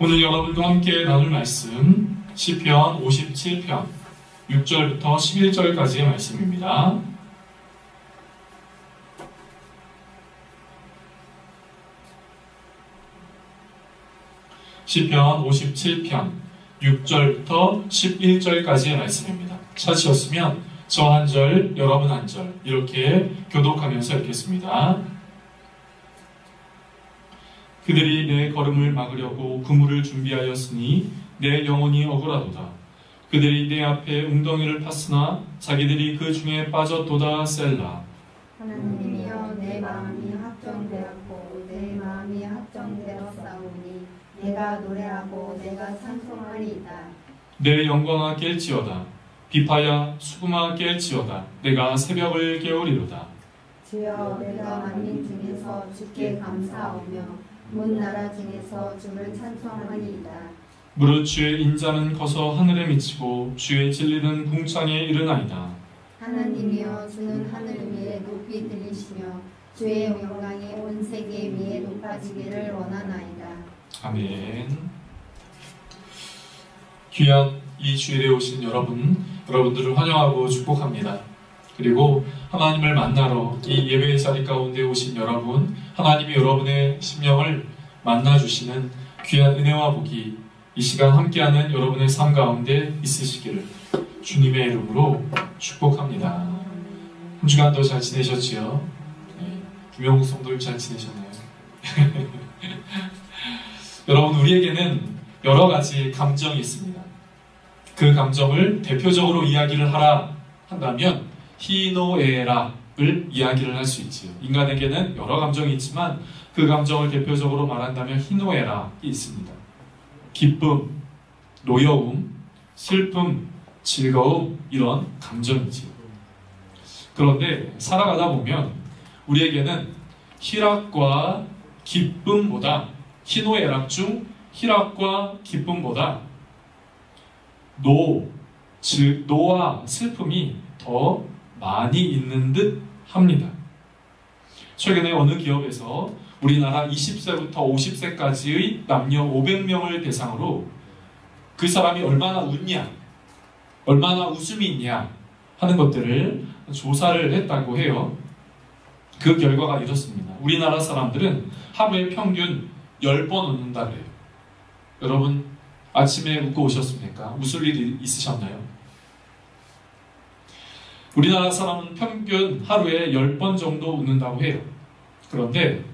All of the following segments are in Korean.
오늘 여러분과 함께 나눌 말씀 시편 57편 6절부터 11절까지의 말씀입니다. 시편 57편 6절부터 11절까지의 말씀입니다. 찾으셨으면 저 한 절, 여러분 한 절 이렇게 교독하면서 읽겠습니다. 그들이 내 걸음을 막으려고 그물을 준비하였으니 내 영혼이 억울하도다. 그들이 내 앞에 웅덩이를 팠으나 자기들이 그 중에 빠졌도다. 셀라. 하나님이여, 내 마음이 확정되었고 내 마음이 확정되었사오니 내가 노래하고 내가 찬송하리이다. 내 영광아 깰지어다. 비파야 수금아 깰지어다. 내가 새벽을 깨우리로다. 주여, 내가 만민 중에서 주께 감사하오며 문 나라 중에서 주를 찬송하리이다. 무릇 주의 인자는 커서 하늘에 미치고 주의 진리는 궁창에 이르나이다. 하나님이여, 주는 하늘 위에 높이 들리시며 주의 영광이 온 세계 위에 높아지기를 원하나이다. 아멘. 귀한 이 주일에 오신 여러분들을 환영하고 축복합니다. 그리고 하나님을 만나러 이 예배의 자리 가운데 오신 여러분, 하나님이 여러분의 심령을 만나주시는 귀한 은혜와 복이 이 시간 함께하는 여러분의 삶 가운데 있으시기를 주님의 이름으로 축복합니다. 한 주간도 잘 지내셨지요? 네, 김영국 성도님 잘 지내셨나요? 여러분, 우리에게는 여러 가지 감정이 있습니다. 그 감정을 대표적으로 이야기를 하라 한다면 히노에라를 이야기를 할 수 있지요. 인간에게는 여러 감정이 있지만 그 감정을 대표적으로 말한다면 히노에라가 있습니다. 기쁨, 노여움, 슬픔, 즐거움, 이런 감정이지요. 그런데 살아가다 보면 우리에게는 희락과 기쁨보다, 희노애락 중 희락과 기쁨보다 노와 슬픔이 더 많이 있는 듯 합니다. 최근에 어느 기업에서 우리나라 20세부터 50세까지의 남녀 500명을 대상으로 그 사람이 얼마나 웃냐, 얼마나 웃음이 있냐 하는 것들을 조사를 했다고 해요. 그 결과가 이렇습니다. 우리나라 사람들은 하루에 평균 10번 웃는다 그래요. 여러분, 아침에 웃고 오셨습니까? 웃을 일이 있으셨나요? 우리나라 사람은 평균 하루에 10번 정도 웃는다고 해요. 그런데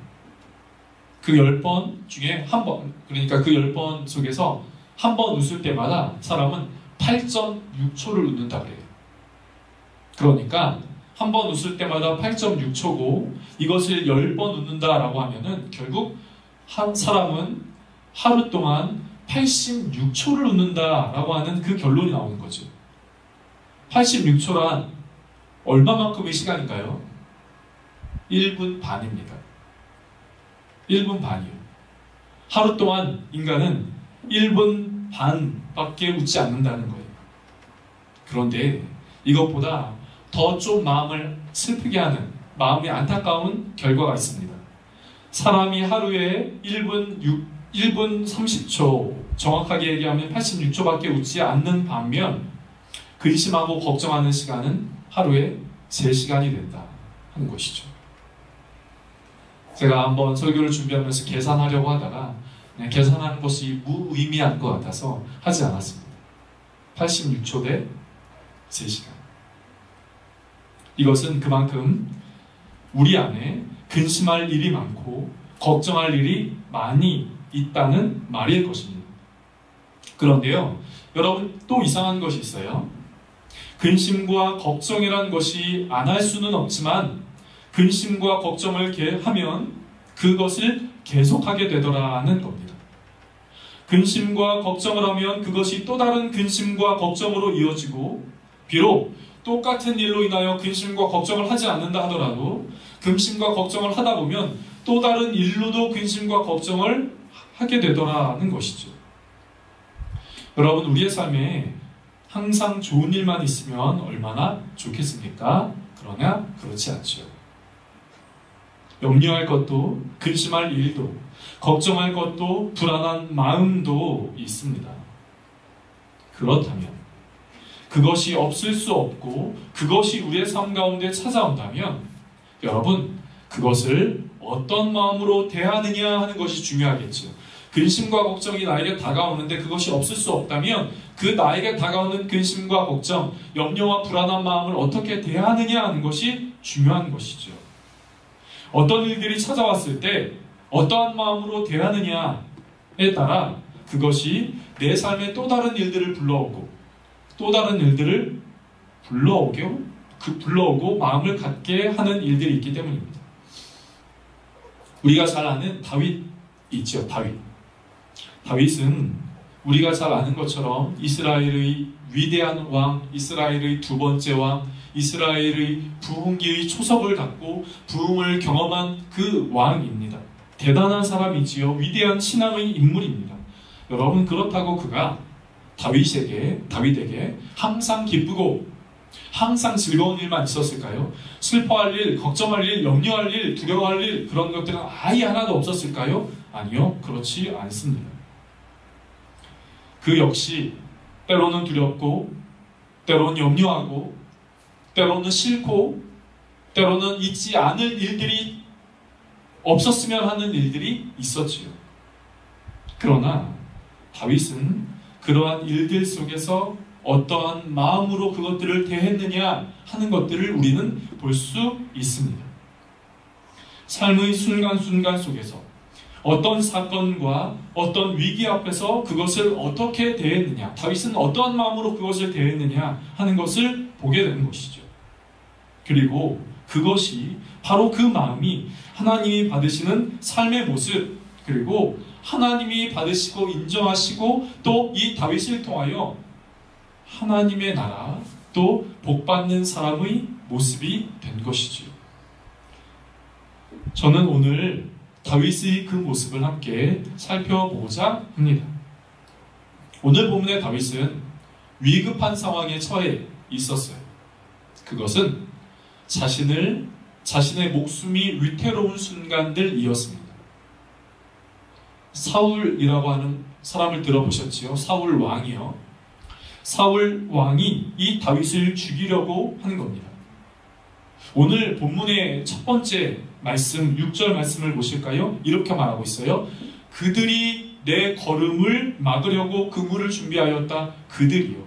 그 10번 중에 한 번, 그러니까 그 10번 속에서 한 번 웃을 때마다 사람은 8.6초를 웃는다 그래요. 그러니까 한 번 웃을 때마다 8.6초고 이것을 10번 웃는다라고 하면은 결국 한 사람은 하루 동안 86초를 웃는다라고 하는 그 결론이 나오는 거죠. 86초란 얼마만큼의 시간인가요? 1분 반입니다. 1분 반이요. 하루 동안 인간은 1분 반밖에 웃지 않는다는 거예요. 그런데 이것보다 더 좀 마음을 슬프게 하는, 마음이 안타까운 결과가 있습니다. 사람이 하루에 1분 30초, 정확하게 얘기하면 86초밖에 웃지 않는 반면 근심하고 걱정하는 시간은 하루에 3시간이 된다 하는 것이죠. 제가 한번 설교를 준비하면서 계산하려고 하다가 계산하는 것이 무의미한 것 같아서 하지 않았습니다. 86초 대 3시간. 이것은 그만큼 우리 안에 근심할 일이 많고 걱정할 일이 많이 있다는 말일 것입니다. 그런데요, 여러분, 또 이상한 것이 있어요. 근심과 걱정이란 것이 안 할 수는 없지만 근심과 걱정을 하면 그것을 계속하게 되더라는 겁니다. 근심과 걱정을 하면 그것이 또 다른 근심과 걱정으로 이어지고, 비록 똑같은 일로 인하여 근심과 걱정을 하지 않는다 하더라도 근심과 걱정을 하다 보면 또 다른 일로도 근심과 걱정을 하게 되더라는 것이죠. 여러분, 우리의 삶에 항상 좋은 일만 있으면 얼마나 좋겠습니까? 그러나 그렇지 않죠. 염려할 것도, 근심할 일도, 걱정할 것도, 불안한 마음도 있습니다. 그렇다면 그것이 없을 수 없고 그것이 우리의 삶 가운데 찾아온다면 여러분, 그것을 어떤 마음으로 대하느냐 하는 것이 중요하겠죠. 근심과 걱정이 나에게 다가오는데 그것이 없을 수 없다면 그 나에게 다가오는 근심과 걱정, 염려와 불안한 마음을 어떻게 대하느냐 하는 것이 중요한 것이죠. 어떤 일들이 찾아왔을 때 어떠한 마음으로 대하느냐에 따라 그것이 내 삶에 또 다른 일들을 불러오고 또 다른 일들을 불러오고 마음을 갖게 하는 일들이 있기 때문입니다. 우리가 잘 아는 다윗 있죠. 다윗은 우리가 잘 아는 것처럼 이스라엘의 위대한 왕, 이스라엘의 두 번째 왕, 이스라엘의 부흥기의 초석을 갖고 부흥을 경험한 그 왕입니다. 대단한 사람이지요. 위대한 신앙의 인물입니다. 여러분, 그렇다고 그가 다윗에게 항상 기쁘고 항상 즐거운 일만 있었을까요? 슬퍼할 일, 걱정할 일, 염려할 일, 두려워할 일, 그런 것들은 아예 하나도 없었을까요? 아니요, 그렇지 않습니다. 그 역시 때로는 두렵고, 때로는 염려하고, 때로는 싫고, 때로는 있지 않을 일들이 없었으면 하는 일들이 있었지요. 그러나 다윗은 그러한 일들 속에서 어떠한 마음으로 그것들을 대했느냐 하는 것들을 우리는 볼 수 있습니다. 삶의 순간순간 속에서 어떤 사건과 어떤 위기 앞에서 그것을 어떻게 대했느냐, 다윗은 어떠한 마음으로 그것을 대했느냐 하는 것을 보게 되는 것이죠. 그리고 그것이 바로 그 마음이 하나님이 받으시는 삶의 모습, 그리고 하나님이 받으시고 인정하시고 또 이 다윗을 통하여 하나님의 나라, 또 복받는 사람의 모습이 된 것이지요. 저는 오늘 다윗의 그 모습을 함께 살펴보고자 합니다. 오늘 본문의 다윗은 위급한 상황에 처해 있었어요. 그것은 자신의 목숨이 위태로운 순간들이었습니다. 사울이라고 하는 사람을 들어보셨지요? 사울 왕이요. 사울 왕이 이 다윗을 죽이려고 하는 겁니다. 오늘 본문의 첫 번째 말씀, 6절 말씀을 보실까요? 이렇게 말하고 있어요. 그들이 내 걸음을 막으려고 그물을 준비하였다. 그들이요.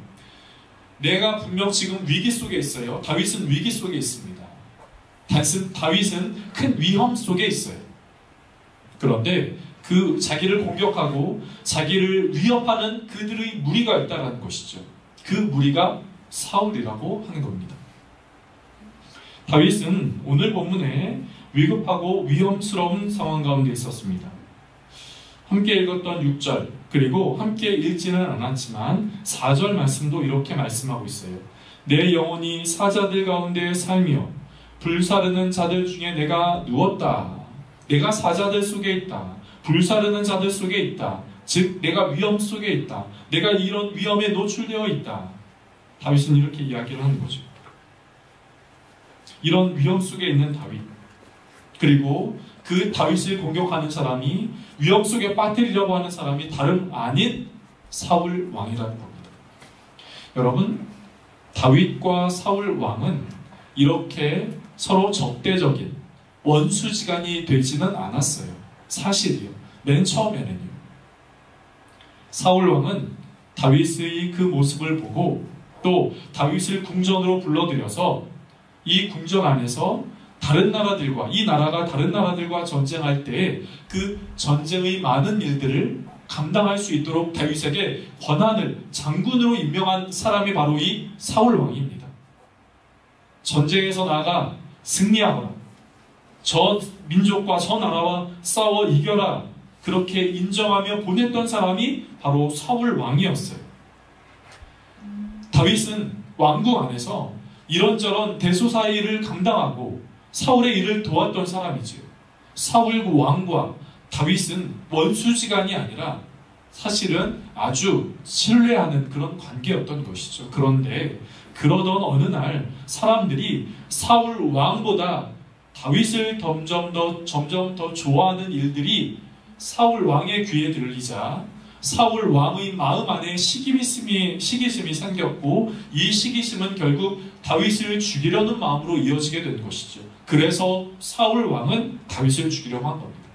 내가 분명 지금 위기 속에 있어요. 다윗은 위기 속에 있습니다. 다윗은 큰 위험 속에 있어요. 그런데 그 자기를 공격하고 자기를 위협하는 그들의 무리가 있다는 것이죠. 그 무리가 사울이라고 하는 겁니다. 다윗은 오늘 본문에 위급하고 위험스러운 상황 가운데 있었습니다. 함께 읽었던 6절, 그리고 함께 읽지는 않았지만 4절 말씀도 이렇게 말씀하고 있어요. 내 영혼이 사자들 가운데 살며 불사르는 자들 중에 내가 누웠다. 내가 사자들 속에 있다. 불사르는 자들 속에 있다. 즉 내가 위험 속에 있다. 내가 이런 위험에 노출되어 있다. 다윗은 이렇게 이야기를 하는 거죠. 이런 위험 속에 있는 다윗, 그리고 그 다윗을 공격하는 사람이, 위험 속에 빠뜨리려고 하는 사람이 다름 아닌 사울 왕이라는 겁니다. 여러분, 다윗과 사울 왕은 이렇게 서로 적대적인 원수지간이 되지는 않았어요. 사실이요. 맨 처음에는요. 사울 왕은 다윗의 그 모습을 보고 또 다윗을 궁전으로 불러들여서 이 궁전 안에서 다른 나라들과, 이 나라가 다른 나라들과 전쟁할 때 그 전쟁의 많은 일들을 감당할 수 있도록 다윗에게 권한을, 장군으로 임명한 사람이 바로 이 사울 왕입니다. 전쟁에서 나가 승리하거나 저 민족과 저 나라와 싸워 이겨라, 그렇게 인정하며 보냈던 사람이 바로 사울 왕이었어요. 다윗은 왕궁 안에서 이런저런 대소사 일을 감당하고 사울의 일을 도왔던 사람이지요. 사울 왕과 다윗은 원수지간이 아니라 사실은 아주 신뢰하는 그런 관계였던 것이죠. 그런데 그러던 어느 날 사람들이 사울 왕보다 다윗을 점점 더 좋아하는 일들이 사울 왕의 귀에 들리자 사울 왕의 마음 안에 시기심이 생겼고, 이 시기심은 결국 다윗을 죽이려는 마음으로 이어지게 된 것이죠. 그래서 사울 왕은 다윗을 죽이려고 한 겁니다.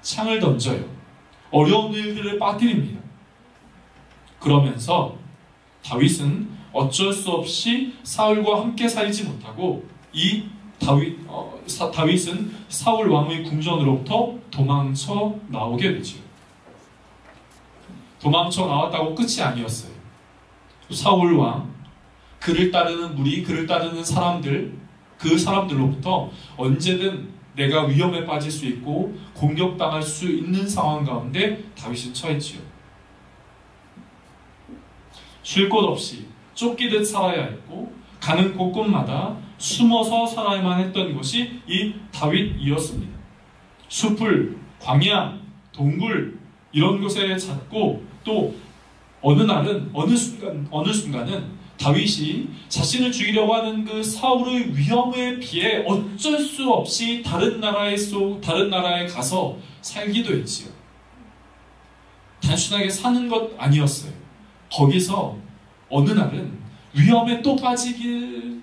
창을 던져요. 어려운 일들을 빠뜨립니다. 그러면서 다윗은 어쩔 수 없이 사울과 함께 살지 못하고 다윗은 사울 왕의 궁전으로부터 도망쳐 나오게 되죠. 도망쳐 나왔다고 끝이 아니었어요. 사울 왕, 그를 따르는 무리, 그를 따르는 사람들, 그 사람들로부터 언제든 내가 위험에 빠질 수 있고 공격당할 수 있는 상황 가운데 다윗은 처했지요. 쉴 곳 없이 쫓기듯 살아야 했고 가는 곳곳마다 숨어서 살아야만 했던 것이 이 다윗이었습니다. 숲을, 광야, 동굴 이런 곳에 찾고, 또 어느 순간은 다윗이 자신을 죽이려고 하는 그 사울의 위험에 비해 어쩔 수 없이 다른 나라에 가서 살기도 했지요. 단순하게 사는 것 아니었어요. 거기서 어느 날은 위험에 또 빠질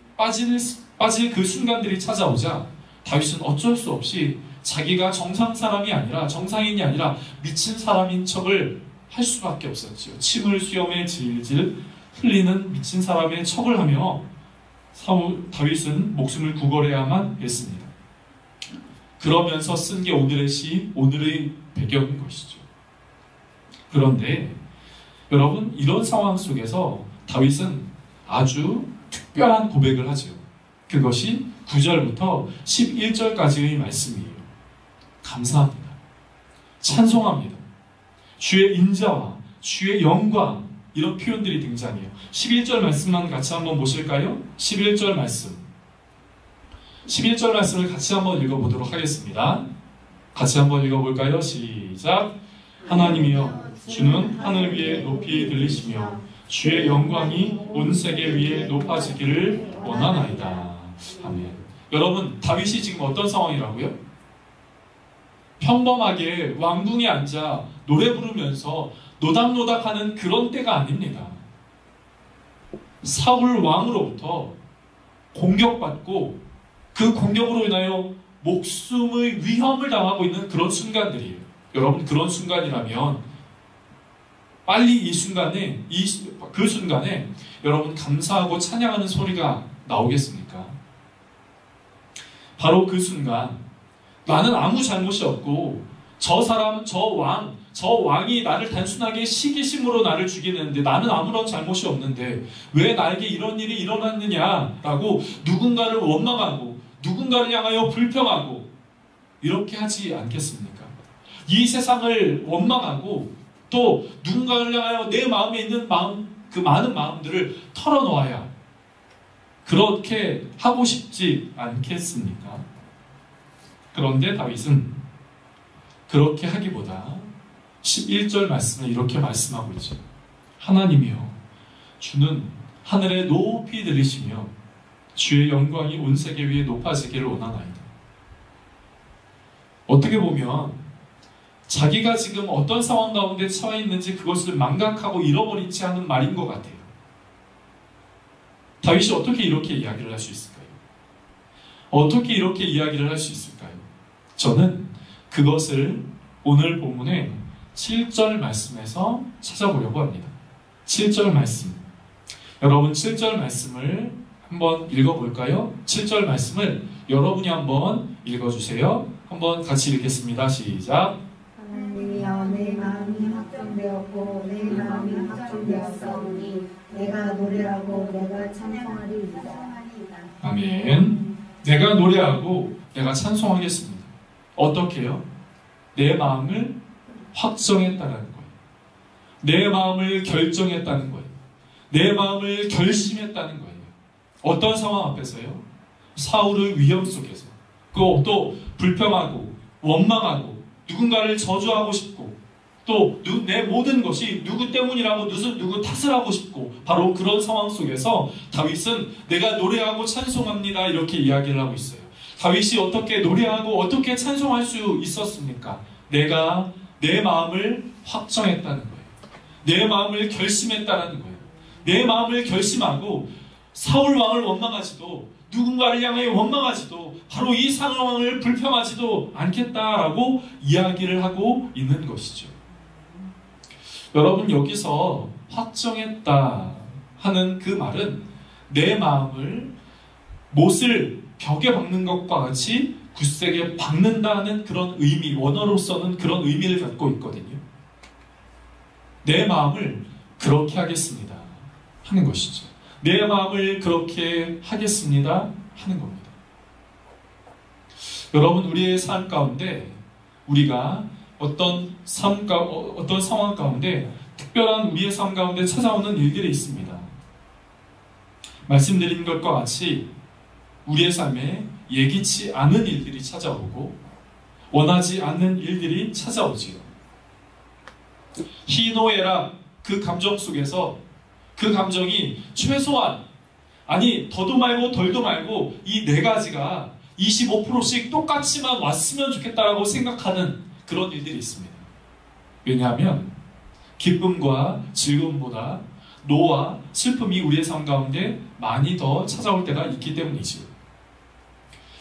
그 순간들이 찾아오자 다윗은 어쩔 수 없이 자기가 정상인이 아니라 미친 사람인 척을 할 수밖에 없었지요. 침을 수염에 질질 흘리는 미친 사람의 척을 하며 다윗은 목숨을 구걸해야만 했습니다. 그러면서 쓴 게 오늘의 배경인 것이죠. 그런데 여러분, 이런 상황 속에서 다윗은 아주 특별한 고백을 하죠. 그것이 9절부터 11절까지의 말씀이에요. 감사합니다. 찬송합니다. 주의 인자와 주의 영광, 이런 표현들이 등장해요. 11절 말씀만 같이 한번 보실까요? 11절 말씀을 같이 한번 읽어보도록 하겠습니다. 같이 한번 읽어볼까요? 시작. 하나님이여, 주는 하늘 위에 높이 들리시며 주의 영광이 온 세계 위에 높아지기를 원하나이다. 아멘. 여러분, 다윗이 지금 어떤 상황이라고요? 평범하게 왕궁에 앉아 노래 부르면서 노닥노닥하는 그런 때가 아닙니다. 사울 왕으로부터 공격받고 그 공격으로 인하여 목숨의 위험을 당하고 있는 그런 순간들이에요. 여러분, 그런 순간이라면 빨리 그 순간에 여러분 감사하고 찬양하는 소리가 나오겠습니까? 바로 그 순간, 나는 아무 잘못이 없고 저 왕이 나를 단순하게 시기심으로 나를 죽이는데 나는 아무런 잘못이 없는데 왜 나에게 이런 일이 일어났느냐라고 누군가를 원망하고 누군가를 향하여 불평하고 이렇게 하지 않겠습니까? 이 세상을 원망하고 또 누군가를 향하여 내 마음에 있는 그 많은 마음들을 털어놓아야 그렇게 하고 싶지 않겠습니까? 그런데 다윗은 그렇게 하기보다 11절 말씀을 이렇게 말씀하고 있죠. 하나님이여, 주는 하늘에 높이 들리시며 주의 영광이 온 세계 위에 높아지기를 원하나이다. 어떻게 보면 자기가 지금 어떤 상황 가운데 처해 있는지 그것을 망각하고 잃어버린 채 하는 말인 것 같아요. 다윗이 어떻게 이렇게 이야기를 할 수 있을까요? 어떻게 이렇게 이야기를 할 수 있을까요? 저는 그것을 오늘 본문의 7절 말씀에서 찾아보려고 합니다. 7절 말씀. 여러분, 7절 말씀을 한번 읽어볼까요? 7절 말씀을 여러분이 한번 읽어주세요. 한번 같이 읽겠습니다. 시작. 하나님이여, 내 마음이 확정되었고 내 마음이 확정되었사오니 내가 노래하고 내가 찬송하리이다. 아멘. 내가 노래하고 내가 찬송하겠습니다. 어떻게요? 내 마음을 확정했다는 거예요. 내 마음을 결정했다는 거예요. 내 마음을 결심했다는 거예요. 어떤 상황 앞에서요? 사울의 위험 속에서. 또 불평하고 원망하고 누군가를 저주하고 싶고 또 내 모든 것이 누구 때문이라고 누구 탓을 하고 싶고 바로 그런 상황 속에서 다윗은 내가 노래하고 찬송합니다 이렇게 이야기를 하고 있어요. 다윗이 어떻게 노래하고 어떻게 찬송할 수 있었습니까? 내가 내 마음을 확정했다는 거예요. 내 마음을 결심했다는 거예요. 내 마음을 결심하고 사울 왕을 원망하지도 누군가를 향해 원망하지도 바로 이 상황을 불평하지도 않겠다라고 이야기를 하고 있는 것이죠. 여러분, 여기서 확정했다 하는 그 말은 내 마음을 못을 벽에 박는 것과 같이 굳세게 박는다는 그런 의미, 원어로서는 그런 의미를 갖고 있거든요. 내 마음을 그렇게 하겠습니다 하는 것이죠. 내 마음을 그렇게 하겠습니다 하는 겁니다. 여러분, 우리의 삶 가운데 우리가 어떤 상황 가운데 특별한 우리의 삶 가운데 찾아오는 일들이 있습니다. 말씀드린 것과 같이 우리의 삶에 예기치 않은 일들이 찾아오고 원하지 않는 일들이 찾아오지요. 희노애락 그 감정 속에서 그 감정이 최소한, 아니 더도 말고 덜도 말고 이 네 가지가 25%씩 똑같이만 왔으면 좋겠다라고 생각하는 그런 일들이 있습니다. 왜냐하면 기쁨과 즐거움보다 노와 슬픔이 우리의 삶 가운데 많이 더 찾아올 때가 있기 때문이지요.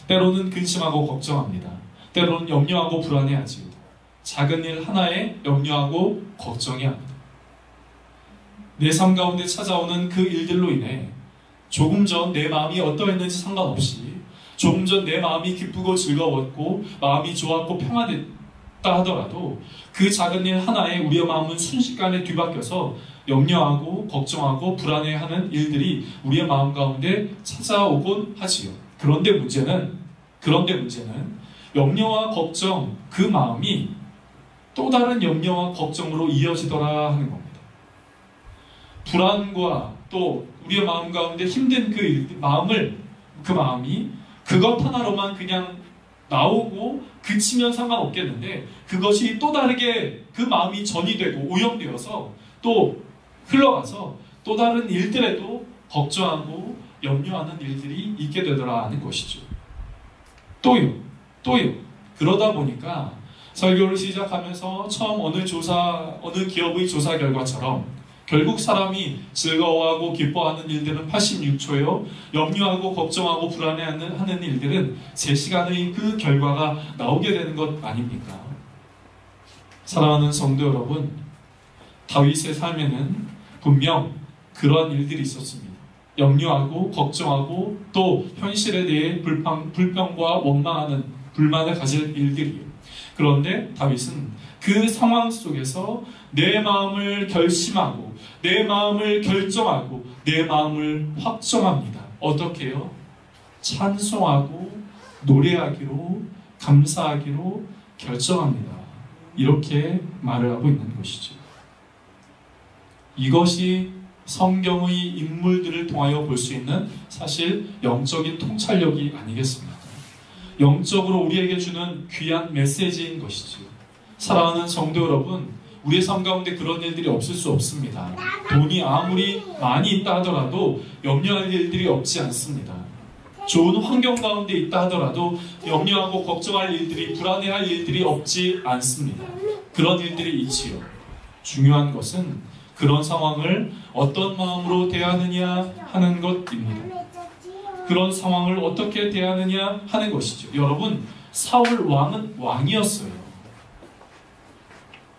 때로는 근심하고 걱정합니다. 때로는 염려하고 불안해하지요. 작은 일 하나에 염려하고 걱정해야 합니다. 내 삶 가운데 찾아오는 그 일들로 인해 조금 전 내 마음이 어떠했는지 상관없이, 조금 전 내 마음이 기쁘고 즐거웠고 마음이 좋았고 평안했다 하더라도 그 작은 일 하나에 우리의 마음은 순식간에 뒤바뀌어서 염려하고 걱정하고 불안해하는 일들이 우리의 마음 가운데 찾아오곤 하지요. 그런데 문제는 염려와 걱정, 그 마음이 또 다른 염려와 걱정으로 이어지더라 하는 겁니다. 불안과 또 우리의 마음 가운데 힘든 그 마음이 그것 하나로만 그냥 나오고 그치면 상관없겠는데, 그것이 또 다르게 그 마음이 전이 되고 오염되어서 또 흘러가서 또 다른 일들에도 걱정하고 염려하는 일들이 있게 되더라 하는 것이죠. 또요. 그러다 보니까 설교를 시작하면서 처음 어느 기업의 조사 결과처럼 결국 사람이 즐거워하고 기뻐하는 일들은 86초요. 염려하고 걱정하고 불안해하는 일들은 3시간의 그 결과가 나오게 되는 것 아닙니까? 사랑하는 성도 여러분, 다윗의 삶에는 분명 그러한 일들이 있었습니다. 염려하고 걱정하고 또 현실에 대해 불평과 원망하는 불만을 가질 일들이요. 그런데 다윗은 그 상황 속에서 내 마음을 결심하고 내 마음을 결정하고 내 마음을 확정합니다. 어떻게요? 찬송하고 노래하기로, 감사하기로 결정합니다. 이렇게 말을 하고 있는 것이죠. 이것이 성경의 인물들을 통하여 볼 수 있는 사실 영적인 통찰력이 아니겠습니까? 영적으로 우리에게 주는 귀한 메시지인 것이죠. 사랑하는 성도 여러분, 우리의 삶 가운데 그런 일들이 없을 수 없습니다. 돈이 아무리 많이 있다 하더라도 염려할 일들이 없지 않습니다. 좋은 환경 가운데 있다 하더라도 염려하고 걱정할 일들이, 불안해할 일들이 없지 않습니다. 그런 일들이 있지요. 중요한 것은 그런 상황을 어떤 마음으로 대하느냐 하는 것입니다. 그런 상황을 어떻게 대하느냐 하는 것이죠. 여러분, 사울 왕은 왕이었어요.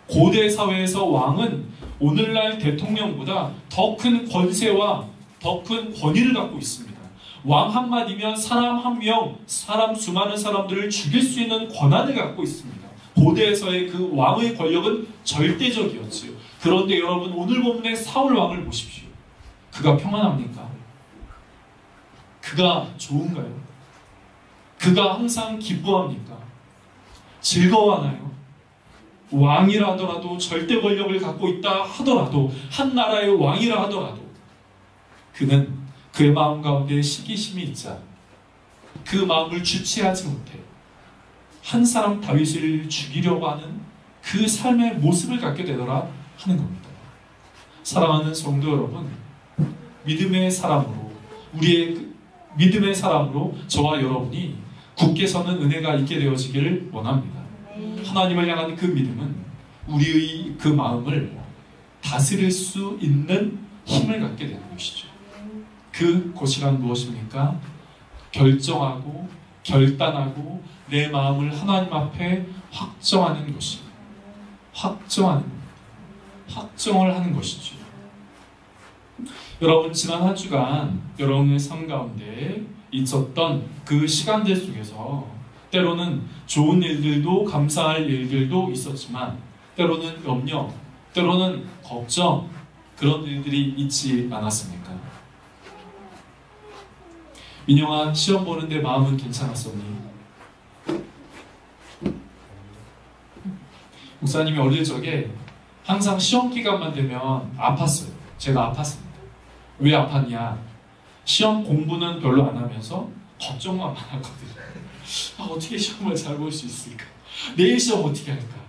고대 사회에서 왕은 오늘날 대통령보다 더 큰 권세와 더 큰 권위를 갖고 있습니다. 왕 한마디면 사람 한 명, 수많은 사람들을 죽일 수 있는 권한을 갖고 있습니다. 고대에서의 그 왕의 권력은 절대적이었지요. 그런데 여러분, 오늘 본문의 사울 왕을 보십시오. 그가 평안합니까? 그가 좋은가요? 그가 항상 기뻐합니까? 즐거워하나요? 왕이라 하더라도, 절대 권력을 갖고 있다 하더라도, 한 나라의 왕이라 하더라도 그는 그의 마음 가운데 시기심이 있자 그 마음을 주체하지 못해 한 사람 다윗을 죽이려고 하는 그 삶의 모습을 갖게 되더라 하는 겁니다. 사랑하는 성도 여러분, 믿음의 사람으로 저와 여러분이 굳게 서는 은혜가 있게 되어지기를 원합니다. 하나님을 향한 그 믿음은 우리의 그 마음을 다스릴 수 있는 힘을 갖게 되는 것이죠. 그것이란 무엇입니까? 결정하고 결단하고 내 마음을 하나님 앞에 확정하는 것입니다. 확정을 하는 것이죠. 여러분, 지난 한 주간 여러분의 삶 가운데 있었던 그 시간들 속에서 때로는 좋은 일들도 감사할 일들도 있었지만 때로는 염려, 때로는 걱정, 그런 일들이 있지 않았습니까? 민영아, 시험 보는데 마음은 괜찮았었니? 목사님이 어릴 적에 항상 시험 기간만 되면 아팠어요. 제가 아팠습니다. 왜 아팠냐? 시험 공부는 별로 안 하면서 걱정만 많았거든요. 어떻게 시험을 잘 볼 수 있을까? 내일 시험 어떻게 할까?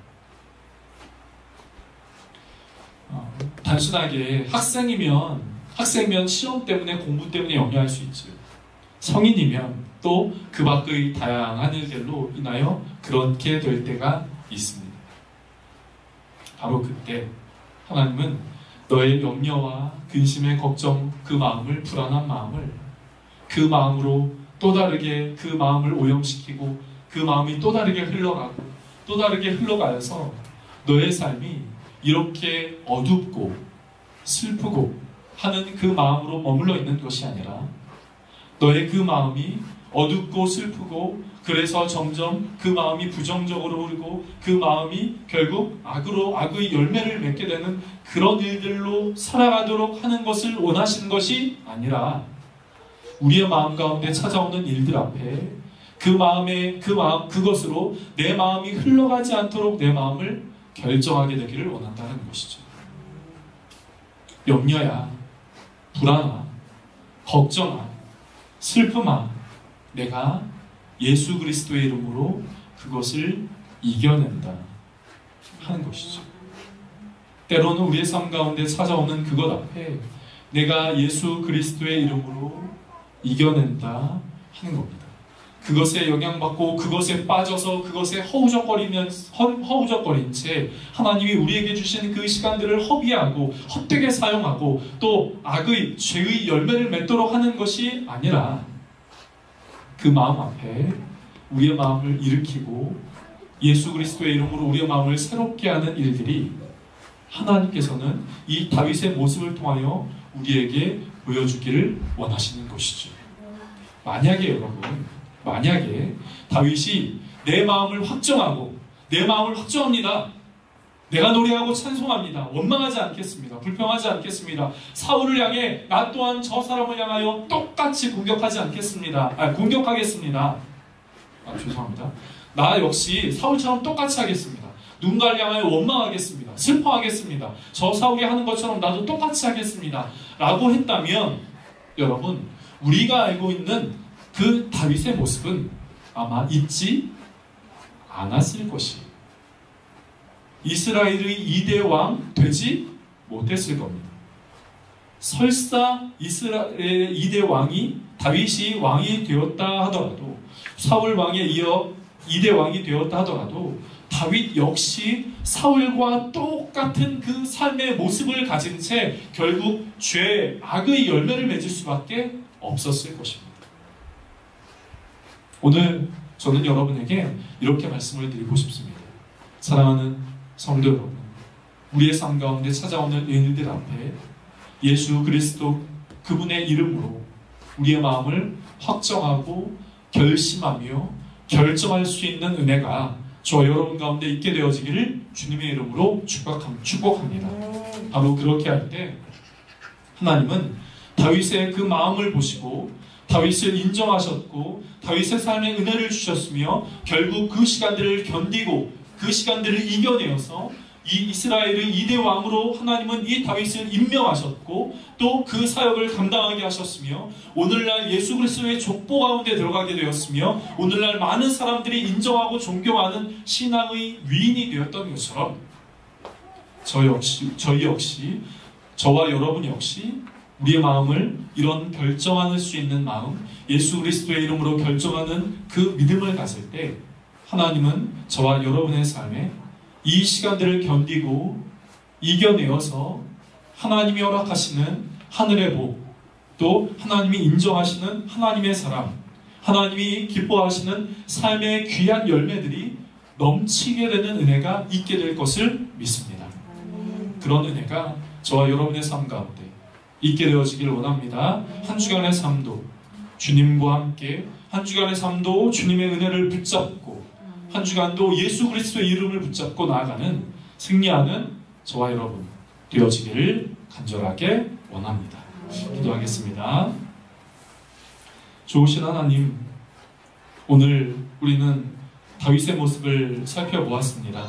단순하게 학생이면 시험 때문에 공부 때문에 염려할 수 있죠. 성인이면 또 그 밖의 다양한 일들로 인하여 그렇게 될 때가 있습니다. 바로 그때 하나님은 너의 염려와 근심의 걱정, 그 마음을, 불안한 마음을 그 마음으로 또 다르게 그 마음을 오염시키고 그 마음이 또 다르게 흘러가고 또 다르게 흘러가서 너의 삶이 이렇게 어둡고 슬프고 하는 그 마음으로 머물러 있는 것이 아니라 너의 그 마음이 어둡고 슬프고 그래서 점점 그 마음이 부정적으로 흐르고 그 마음이 결국 악의 열매를 맺게 되는 그런 일들로 살아가도록 하는 것을 원하시는 것이 아니라 우리의 마음 가운데 찾아오는 일들 앞에 그것으로 내 마음이 흘러가지 않도록 내 마음을 결정하게 되기를 원한다는 것이죠. 염려야, 불안아, 걱정아, 슬픔아, 내가 예수 그리스도의 이름으로 그것을 이겨낸다 하는 것이죠. 때로는 우리의 삶 가운데 찾아오는 그것 앞에 내가 예수 그리스도의 이름으로 이겨낸다 하는 겁니다. 그것에 영향받고 그것에 빠져서 그것에 허우적거린 채 하나님이 우리에게 주신 그 시간들을 허비하고 헛되게 사용하고 또 죄의 열매를 맺도록 하는 것이 아니라 그 마음 앞에 우리의 마음을 일으키고 예수 그리스도의 이름으로 우리의 마음을 새롭게 하는 일들이 하나님께서는 이 다윗의 모습을 통하여 우리에게 보여주기를 원하시는 것이죠. 만약에 다윗이 내 마음을 확정합니다. 내가 노래하고 찬송합니다. 원망하지 않겠습니다. 불평하지 않겠습니다. 사울을 향해 나 또한 저 사람을 향하여 똑같이 공격하겠습니다. 죄송합니다. 나 역시 사울처럼 똑같이 하겠습니다. 누군가를 향하여 원망하겠습니다. 슬퍼하겠습니다. 저 사울이 하는 것처럼 나도 똑같이 하겠습니다. 라고 했다면 여러분, 우리가 알고 있는 그 다윗의 모습은 아마 있지 않았을 것이에요. 이스라엘의 2대 왕 되지 못했을 겁니다. 설사 이스라엘의 2대 왕이 다윗이 왕이 되었다 하더라도 사울 왕에 이어 2대 왕이 되었다 하더라도 다윗 역시 사울과 똑같은 그 삶의 모습을 가진 채 결국 악의 열매를 맺을 수밖에 없었을 것입니다. 오늘 저는 여러분에게 이렇게 말씀을 드리고 싶습니다. 사랑하는 성도 여러분, 우리의 삶 가운데 찾아오는 일들 앞에 예수 그리스도 그분의 이름으로 우리의 마음을 확정하고 결심하며 결정할 수 있는 은혜가 저와 여러분 가운데 있게 되어지기를 주님의 이름으로 축복합니다. 바로 그렇게 할 때 하나님은 다윗의 그 마음을 보시고 다윗을 인정하셨고 다윗의 삶에 은혜를 주셨으며 결국 그 시간들을 견디고 그 시간들을 이겨내어서 이 이스라엘의 2대 왕으로 하나님은 이 다윗을 임명하셨고 또 그 사역을 감당하게 하셨으며 오늘날 예수 그리스도의 족보 가운데 들어가게 되었으며 오늘날 많은 사람들이 인정하고 존경하는 신앙의 위인이 되었던 것처럼 저와 여러분 역시 우리의 마음을 이런 결정할 수 있는 마음, 예수 그리스도의 이름으로 결정하는 그 믿음을 가질 때 하나님은 저와 여러분의 삶에 이 시간들을 견디고 이겨내어서 하나님이 허락하시는 하늘의 복, 또 하나님이 인정하시는 하나님의 사랑, 하나님이 기뻐하시는 삶의 귀한 열매들이 넘치게 되는 은혜가 있게 될 것을 믿습니다. 그런 은혜가 저와 여러분의 삶 가운데 있게 되어지길 원합니다. 한 주간의 삶도 주님과 함께, 한 주간의 삶도 주님의 은혜를 붙잡고, 한 주간도 예수 그리스도의 이름을 붙잡고 나아가는 승리하는 저와 여러분 되어지기를 간절하게 원합니다. 기도하겠습니다. 좋으신 하나님, 오늘 우리는 다윗의 모습을 살펴보았습니다.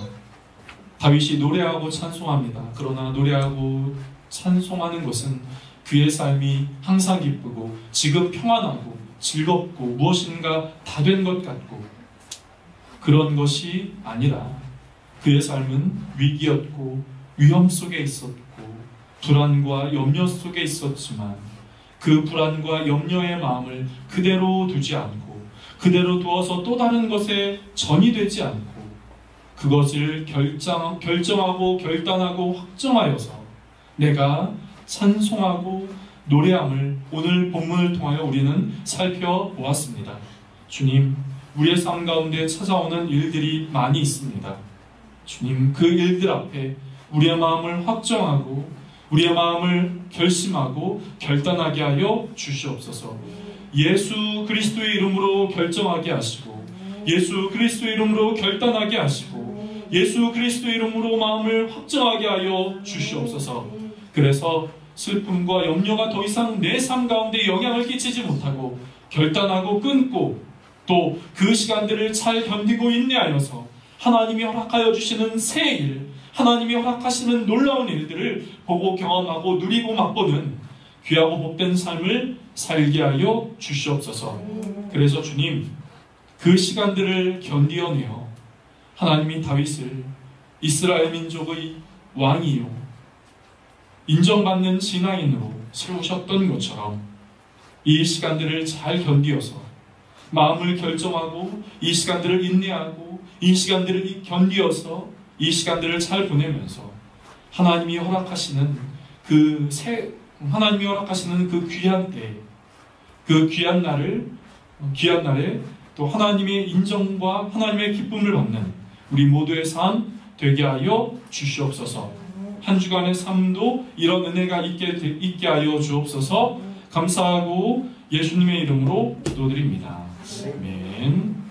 다윗이 노래하고 찬송합니다. 그러나 노래하고 찬송하는 것은 그의 삶이 항상 기쁘고 지금 평안하고 즐겁고 무엇인가 다 된 것 같고 그런 것이 아니라 그의 삶은 위기였고 위험 속에 있었고 불안과 염려 속에 있었지만 그 불안과 염려의 마음을 그대로 두지 않고 그대로 두어서 또 다른 것에 전이 되지 않고 그것을 결정하고 결단하고 확정하여서 내가 찬송하고 노래함을 오늘 본문을 통하여 우리는 살펴보았습니다. 주님, 우리의 삶 가운데 찾아오는 일들이 많이 있습니다. 주님, 그 일들 앞에 우리의 마음을 확정하고 우리의 마음을 결심하고 결단하게 하여 주시옵소서. 예수 그리스도의 이름으로 결정하게 하시고 예수 그리스도의 이름으로 결단하게 하시고 예수 그리스도의 이름으로 마음을 확정하게 하여 주시옵소서. 그래서 슬픔과 염려가 더 이상 내 삶 가운데 영향을 끼치지 못하고 결단하고 끊고 또 그 시간들을 잘 견디고 인내하여서 하나님이 허락하여 주시는 새 일, 하나님이 허락하시는 놀라운 일들을 보고 경험하고 누리고 맛보는 귀하고 복된 삶을 살게 하여 주시옵소서. 그래서 주님, 그 시간들을 견디어내어 하나님이 다윗을 이스라엘 민족의 왕이요 인정받는 진화인으로 세우셨던 것처럼 이 시간들을 잘 견디어서 마음을 결정하고 이 시간들을 인내하고 이 시간들을 견디어서 이 시간들을 잘 보내면서 하나님이 허락하시는 그 귀한 때, 그 귀한 날에 또 하나님의 인정과 하나님의 기쁨을 받는 우리 모두의 삶 되게 하여 주시옵소서. 한 주간의 삶도 이런 은혜가 있게 하여 주옵소서. 감사하고 예수님의 이름으로 기도드립니다. 아멘.